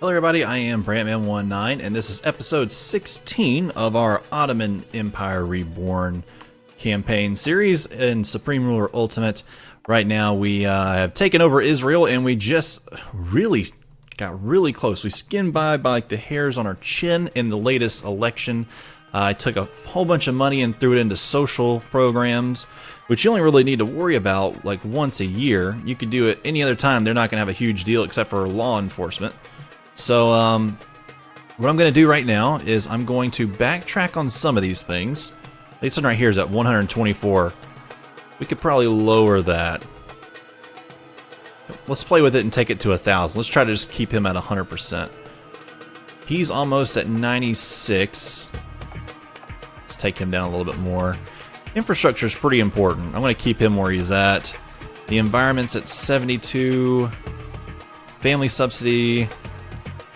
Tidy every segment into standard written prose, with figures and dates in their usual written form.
Hello everybody, I am Brantman19 and this is episode 16 of our Ottoman Empire Reborn campaign series in Supreme Ruler Ultimate. Right now we have taken over Israel and we just got really close. We skimmed by like the hairs on our chin in the latest election. I took a whole bunch of money and threw it into social programs, which you only really need to worry about like once a year. You could do it any other time. They're not going to have a huge deal except for law enforcement. So what I'm going to do right now is I'm going to backtrack on some of these things. This one right here is at 124. We could probably lower that. Let's play with it and take it to 1,000. Let's try to just keep him at 100%. He's almost at 96. Let's take him down a little bit more. Infrastructure is pretty important. I'm going to keep him where he's at. The environment's at 72. Family subsidy.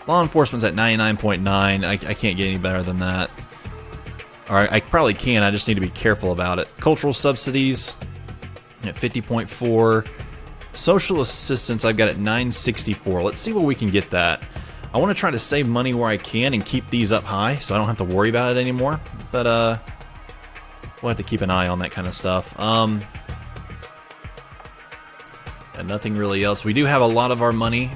Law enforcement's at 99.9. I can't get any better than that. Alright, I probably can. I just need to be careful about it. Cultural subsidies at 50.4. Social assistance I've got at 964. Let's see where we can get that. I want to try to save money where I can and keep these up high so I don't have to worry about it anymore. But we'll have to keep an eye on that kind of stuff. And nothing really else. We do have a lot of our money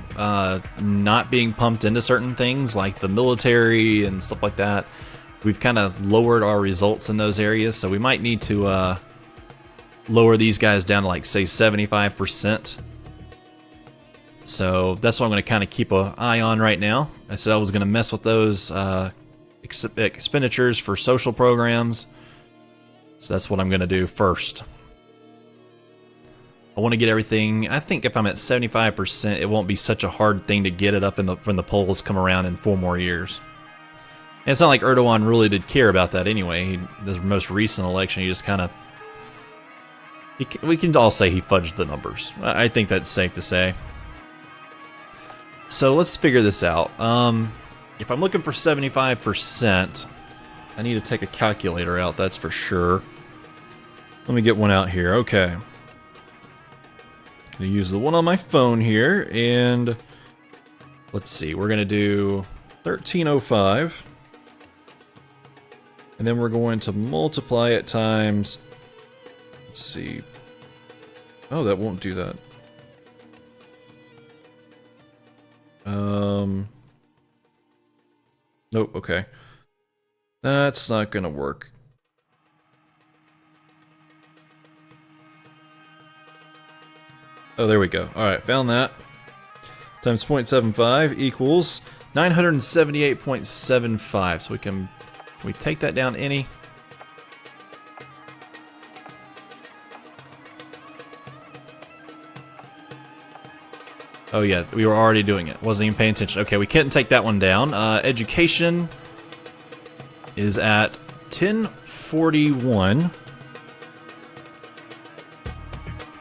not being pumped into certain things like the military and stuff like that. We've kind of lowered our results in those areas, so we might need to lower these guys down to like say 75%. So that's what I'm going to kind of keep an eye on right now. I said I was going to mess with those expenditures for social programs. So that's what I'm going to do first. I want to get everything. I think if I'm at 75%, it won't be such a hard thing to get it up in when the polls come around in 4 more years. And it's not like Erdogan really did care about that anyway. The most recent election, he just kind of... We can all say he fudged the numbers. I think that's safe to say. So let's figure this out. If I'm looking for 75%, I need to take a calculator out, that's for sure. Let me get one out here. Okay. Gonna use the one on my phone here, and let's see, we're gonna do 1305, and then we're going to multiply it times, let's see, oh, that won't do that. Nope, okay. That's not gonna work. Oh, there we go. Alright, found that. Times 0.75 equals 978.75. So can we take that down any? Oh yeah, we were already doing it. Wasn't even paying attention. Okay, we can't take that one down. Education is at 1041.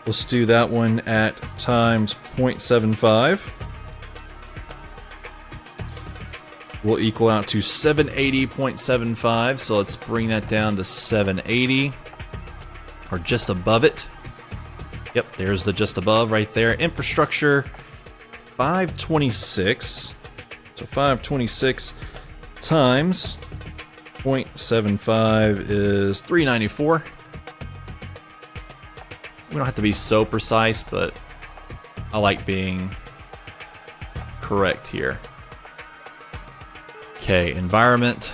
Let's do that one at times 0.75. Will equal out to 780.75. So let's bring that down to 780. Or just above it. Yep, there's the just above right there. Infrastructure, 526. So 526 times 0.75 is 394. We don't have to be so precise, but I like being correct here. Okay, environment.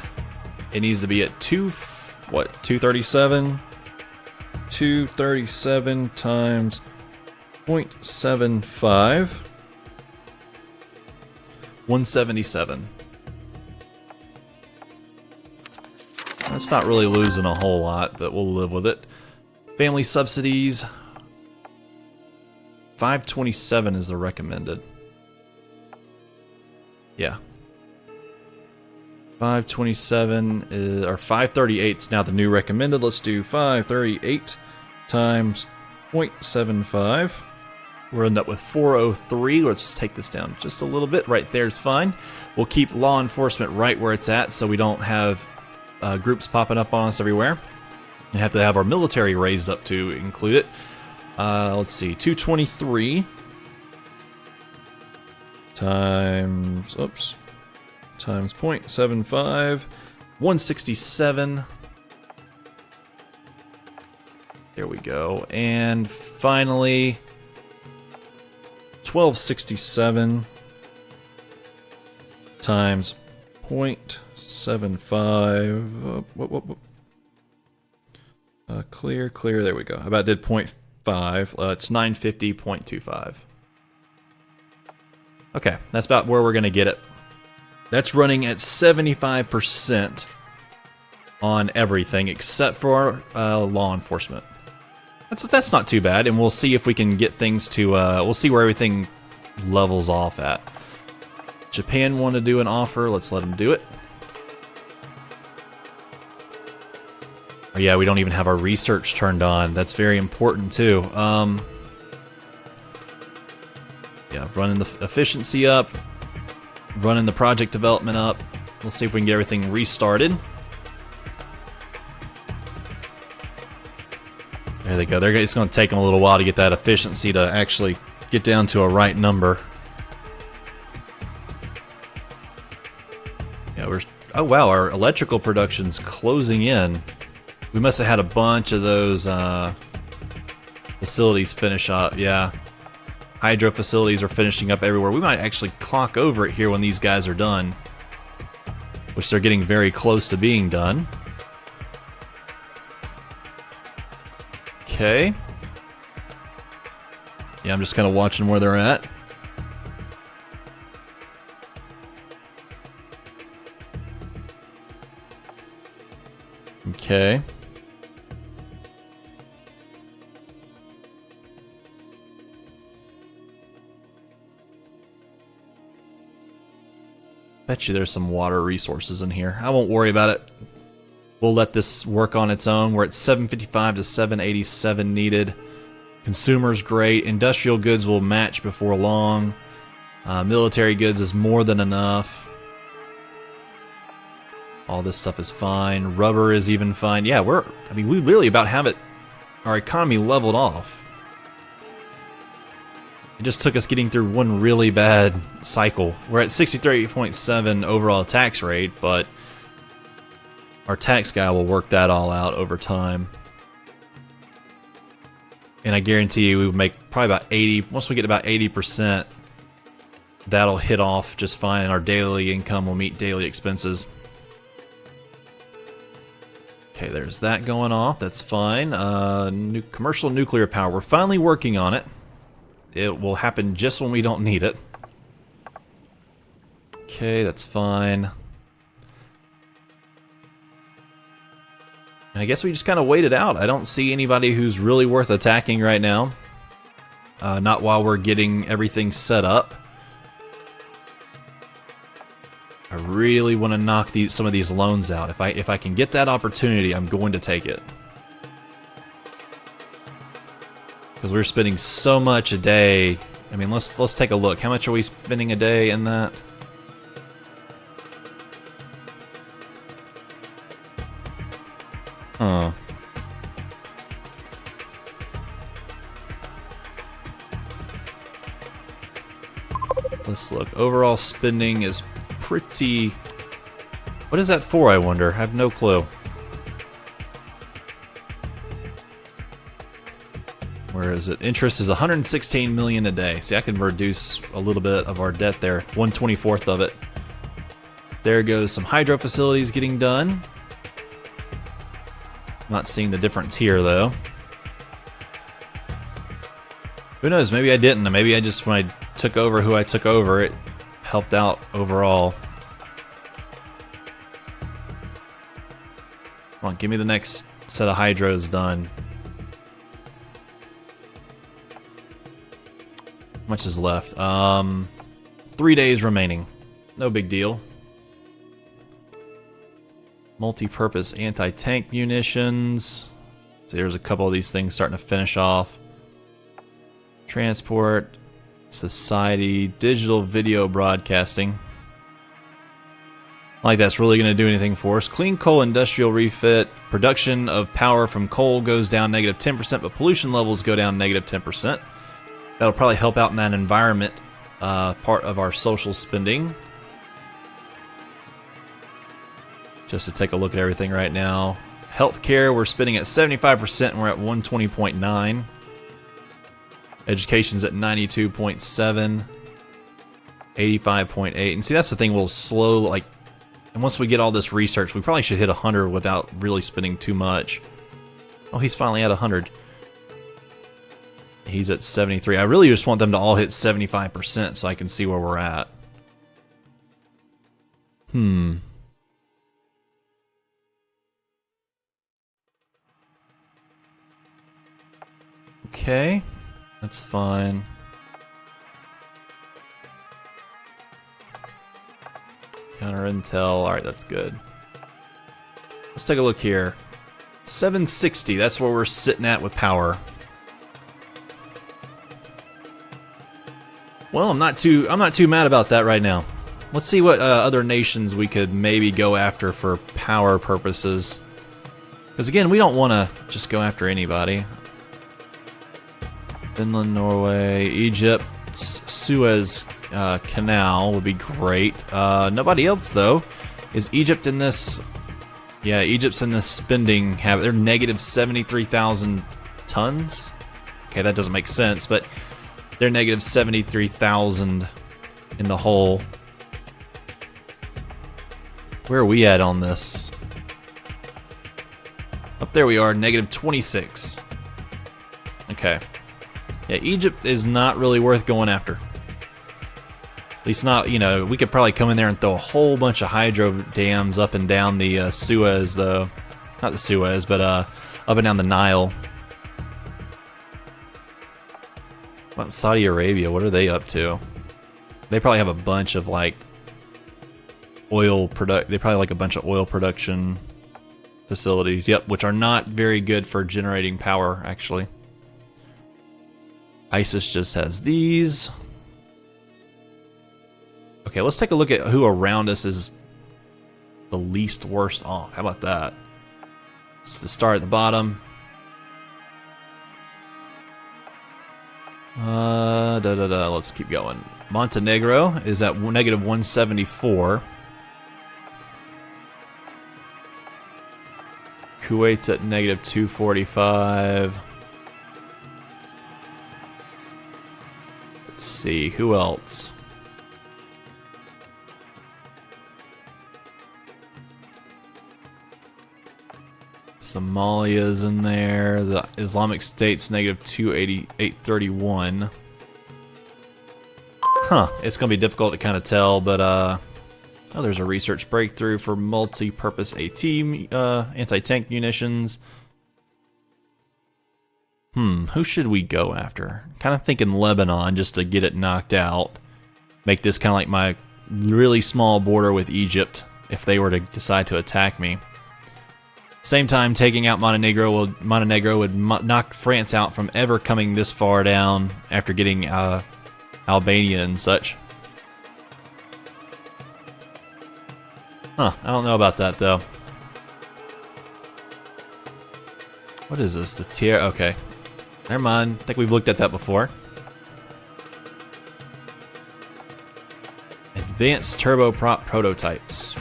It needs to be at 237? 237 times 0.75. 177. That's not really losing a whole lot, but we'll live with it. Family subsidies. 527 is the recommended. Yeah. 527 is, or 538 is now the new recommended. Let's do 538 times 0.75. We're end up with 403. Let's take this down just a little bit. Right there is fine. We'll keep law enforcement right where it's at so we don't have groups popping up on us everywhere. And have to have our military raised up to include it. Let's see, 223 times, oops, times 0.75, 167. There we go. And finally, 1267 times 0.75. Clear, there we go. I about did 0.5. It's 950.25. Okay, that's about where we're going to get it. That's running at 75% on everything except for law enforcement. That's not too bad, and we'll see if we can get things to, we'll see where everything levels off at. Japan want to do an offer, let's let them do it. Oh yeah, we don't even have our research turned on. That's very important too. Yeah, running the efficiency up, running the project development up. Let's see if we can get everything restarted. There they go. It's going to take them a little while to get that efficiency to actually get down to a right number. Yeah, oh wow, our electrical production's closing in. We must have had a bunch of those facilities finish up. Yeah, hydro facilities are finishing up everywhere. We might actually clock over it here when these guys are done, which they're getting very close to being done. Okay. Yeah, I'm just kind of watching where they're at. Okay. Bet you there's some water resources in here. I won't worry about it. We'll let this work on its own. We're at 755 to 787 needed. Consumers great. Industrial goods will match before long. Military goods is more than enough. All this stuff is fine. Rubber is even fine. Yeah, we literally about have it, our economy leveled off. It just took us getting through one really bad cycle. We're at 63.7 overall tax rate, but our tax guy will work that all out over time. And I guarantee you we will make probably about 80, once we get about 80%, that'll hit off just fine and our daily income will meet daily expenses. Okay, there's that going off, that's fine. Commercial nuclear power, we're finally working on it. It will happen just when we don't need it. Okay, that's fine. I guess we just kind of wait it out. I don't see anybody who's really worth attacking right now. Not while we're getting everything set up. I really want to knock some of these loans out. If I can get that opportunity, I'm going to take it. Because we're spending so much a day. I mean, let's take a look. How much are we spending a day in that? Huh. Let's look. Overall spending is pretty... What is that for, I wonder? I have no clue. Where is it? Interest is 116 million a day. See, I can reduce a little bit of our debt there. 1/24 of it. There goes some hydro facilities getting done. Not seeing the difference here, though. Who knows? Maybe I didn't. Maybe I just, when I took over who I took over, it helped out overall. Come on, give me the next set of hydros done. How much is left? 3 days remaining. No big deal. Multi-purpose anti-tank munitions. So there's a couple of these things starting to finish off. Transport, society, digital video broadcasting. Like that's really going to do anything for us. Clean coal industrial refit. Production of power from coal goes down -10%, but pollution levels go down -10%. That'll probably help out in that environment part of our social spending. Just to take a look at everything right now. Healthcare, we're spending at 75% and we're at 120.9. Education's at 92.7. 85.8. And see, that's the thing, we'll slow, like, and once we get all this research, we probably should hit 100 without really spending too much. Oh, he's finally at 100. He's at 73. I really just want them to all hit 75% so I can see where we're at. Okay, that's fine. Counter intel, alright, that's good. Let's take a look here. 760, that's where we're sitting at with power. Well, I'm not too mad about that right now. Let's see what other nations we could maybe go after for power purposes. Because again, we don't want to just go after anybody. Finland, Norway, Egypt, Suez Canal would be great. Nobody else though. Is Egypt in this? Yeah, Egypt's in this spending habit. They're negative 73,000 tons. Okay, that doesn't make sense, but they're negative 73,000 in the hole. Where are we at on this? Up there we are, negative 26. Okay. Yeah, Egypt is not really worth going after. At least not, you know, we could probably come in there and throw a whole bunch of hydro dams up and down the Suez, though. Not the Suez, but up and down the Nile. What about Saudi Arabia? What are they up to? They probably have a bunch of, like, they probably like a bunch of oil production facilities. Yep, which are not very good for generating power, actually. ISIS just has these. Okay, let's take a look at who around us is the least worst off. How about that? So start at the bottom. Let's keep going. Montenegro is at negative 174. Kuwait's at negative 245. Let's see, who else? Somalia's in there. The Islamic State's negative 288.31. Huh, it's going to be difficult to kind of tell, but oh, there's a research breakthrough for multi-purpose AT anti-tank munitions. Who should we go after? Kind of thinking Lebanon just to get it knocked out. Make this kind of like my really small border with Egypt if they were to decide to attack me. Same time, taking out Montenegro would knock France out from ever coming this far down after getting Albania and such. Huh, I don't know about that though. What is this? The tier? Okay. Never mind. I think we've looked at that before. Advanced turboprop prototypes.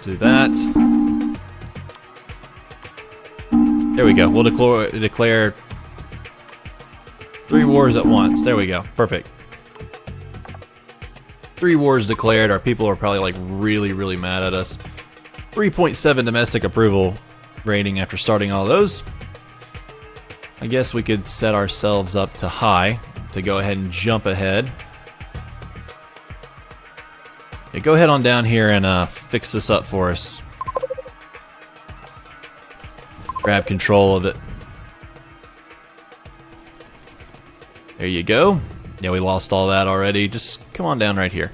Do that. There we go. We'll declare 3 wars at once. There we go. Perfect. 3 wars declared. Our people are probably like really, really mad at us. 3.7 domestic approval rating after starting all those. I guess we could set ourselves up to high to go ahead and jump ahead. Yeah, go ahead on down here and fix this up for us. Grab control of it. There you go. Yeah, we lost all that already. Just come on down right here.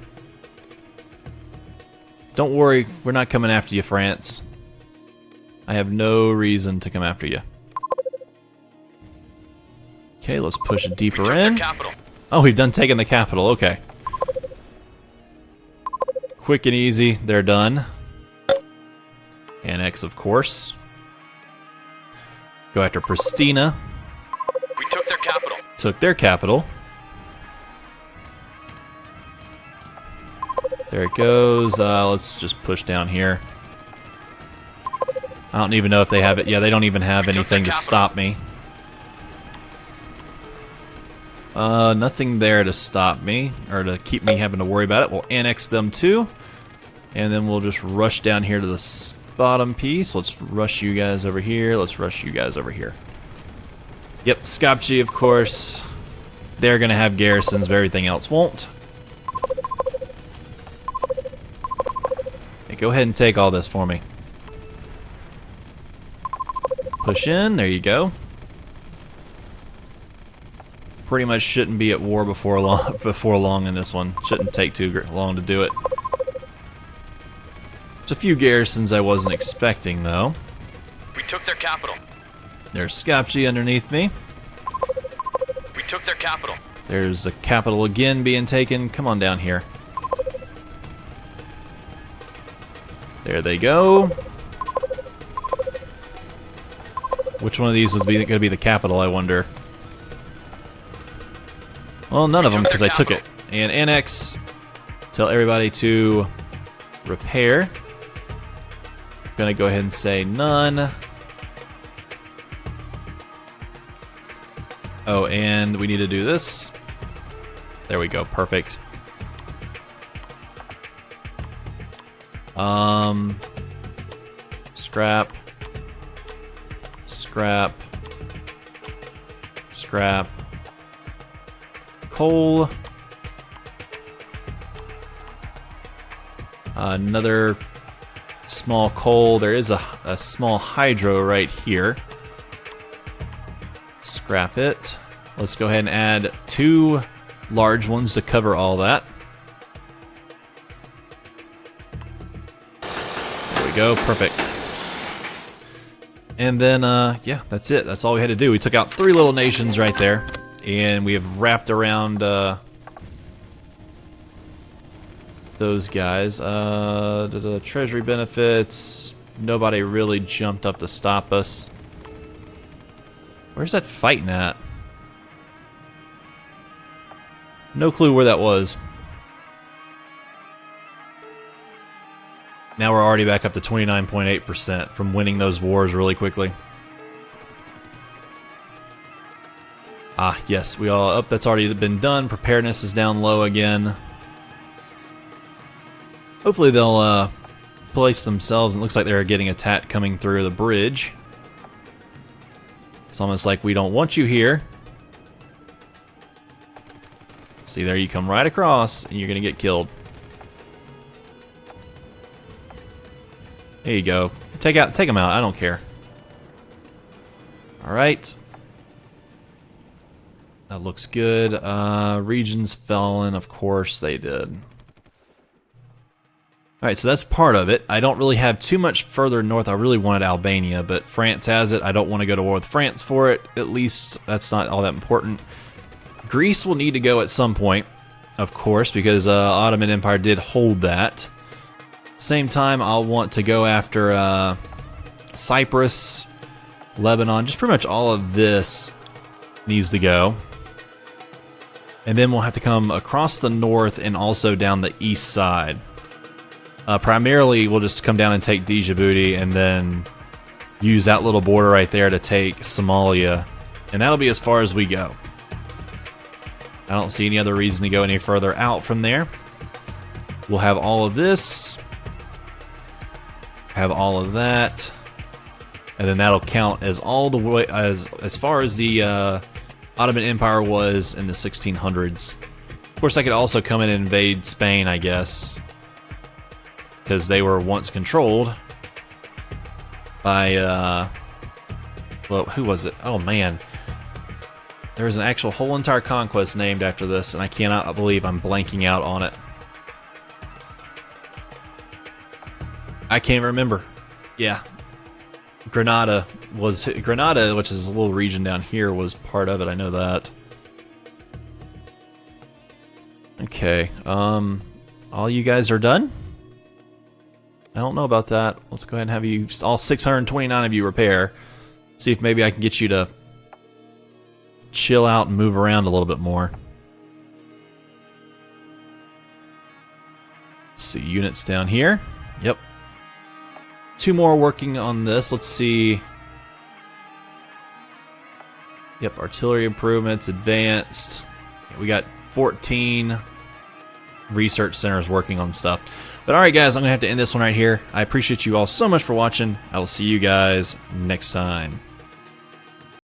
Don't worry, we're not coming after you, France. I have no reason to come after you. Okay, let's push it deeper in. Oh, we've done taking the capital. Okay. Quick and easy, they're done. Annex, of course. Go after Pristina. We took their capital. Took their capital. There it goes. Let's just push down here. I don't even know if they have it. Yeah, they don't even have anything to stop me. Nothing there to stop me, or to keep me having to worry about it. We'll annex them too. And then we'll just rush down here to this bottom piece. Let's rush you guys over here. Let's rush you guys over here. Yep, Skopje, of course. They're going to have garrisons, but everything else won't. Okay, go ahead and take all this for me. Push in. There you go. Pretty much shouldn't be at war before long in this one. Shouldn't take too long to do it. There's a few garrisons I wasn't expecting, though. We took their capital. There's Skopje underneath me. We took their capital. There's the capital again being taken. Come on down here. There they go. Which one of these is going to be the capital, I wonder? Well, none of them, because I took it. And annex. Tell everybody to repair. Gonna go ahead and say none. Oh, and we need to do this. There we go, perfect. Scrap. Scrap. Scrap. Coal. Another small coal. There is a small hydro right here. Scrap it. Let's go ahead and add 2 large ones to cover all that. There we go, perfect. And then, yeah, that's it. That's all we had to do. We took out 3 little nations right there. And we have wrapped around those guys. The treasury benefits. Nobody really jumped up to stop us. Where's that fighting at? No clue where that was. Now we're already back up to 29.8% from winning those wars really quickly. Ah, yes, we all up. That's already been done. Preparedness is down low again. Hopefully they'll place themselves. It looks like they're getting attacked coming through the bridge. It's almost like we don't want you here. See, there you come right across, and you're gonna get killed. There you go. Take them out. I don't care. All right. That looks good. Regions fallen, of course they did. Alright, so that's part of it. I don't really have too much further north. I really wanted Albania, but France has it. I don't want to go to war with France for it. At least that's not all that important. Greece will need to go at some point, of course, because Ottoman Empire did hold that. Same time, I'll want to go after Cyprus, Lebanon. Just pretty much all of this needs to go. And then we'll have to come across the north and also down the east side. Primarily, we'll just come down and take Djibouti and then use that little border right there to take Somalia. And that'll be as far as we go. I don't see any other reason to go any further out from there. We'll have all of this. Have all of that. And then that'll count as all the way as far as the Ottoman Empire was in the 1600s. Of course, I could also come in and invade Spain, I guess, because they were once controlled by, well, who was it? Oh, man. There was an actual whole entire conquest named after this, and I cannot believe I'm blanking out on it. I can't remember. Yeah. Granada, which is a little region down here, was part of it. I know that. Okay. All you guys are done? I don't know about that. Let's go ahead and have you, all 629 of you repair. See if maybe I can get you to chill out and move around a little bit more. Let's see, units down here. Yep. 2 more working on this. Let's see. Yep, artillery improvements, advanced. Yeah, we got 14 research centers working on stuff. But alright guys, I'm going to have to end this one right here. I appreciate you all so much for watching. I will see you guys next time.